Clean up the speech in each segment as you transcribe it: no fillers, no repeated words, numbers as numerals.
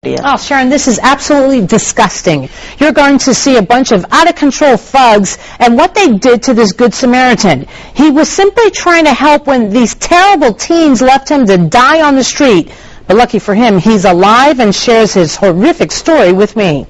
Oh, Sharon, this is absolutely disgusting. You're going to see a bunch of out-of-control thugs and what they did to this Good Samaritan. He was simply trying to help when these terrible teens left him to die on the street. But lucky for him, he's alive and shares his horrific story with me.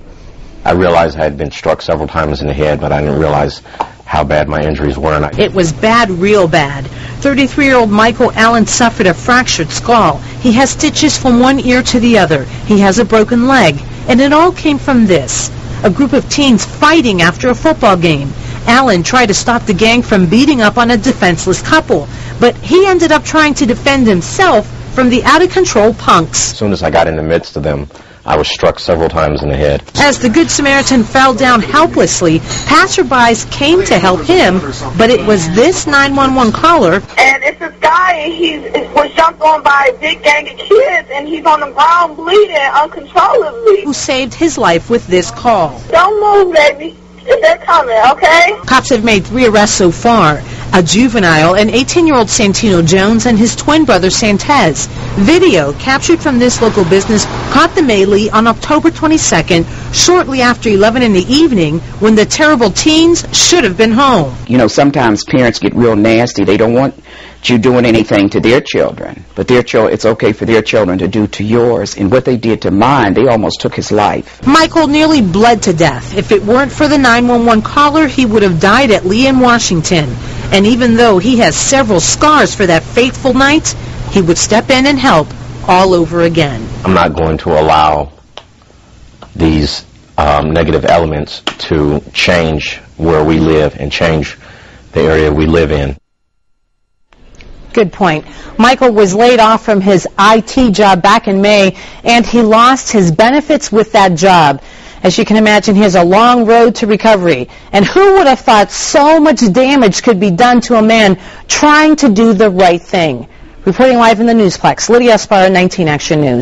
I realized I had been struck several times in the head, but I didn't realize how bad my injuries were. It was bad, real bad. 33-year-old Michael Allen suffered a fractured skull. He has stitches from one ear to the other. He has a broken leg. And it all came from this: a group of teens fighting after a football game. Allen tried to stop the gang from beating up on a defenseless couple, but he ended up trying to defend himself from the out-of-control punks. As soon as I got in the midst of them, I was struck several times in the head. As the Good Samaritan fell down helplessly, passerbys came to help him, but it was this 911 caller. And it's this guy, and he was jumped on by a big gang of kids, and he's on the ground bleeding uncontrollably, Who saved his life with this call. Don't move, baby. They're coming, okay? Cops have made 3 arrests so far: a juvenile, an 18-year-old Santino Jones, and his twin brother Santez. Video captured from this local business caught the melee on October 22nd, shortly after 11 in the evening, when the terrible teens should have been home. You know, sometimes parents get real nasty. They don't want you doing anything to their children, but it's okay for their children to do to yours. And what they did to mine, they almost took his life. Michael nearly bled to death. If it weren't for the 911 caller, he would have died at Lee in Washington. And even though he has several scars for that fateful night, he would step in and help all over again. I'm not going to allow these negative elements to change where we live and change the area we live in. Good point. Michael was laid off from his IT job back in May, and he lost his benefits with that job. As you can imagine, he has a long road to recovery. And who would have thought so much damage could be done to a man trying to do the right thing? Reporting live in the Newsplex, Lydia Esparra, 19 Action News.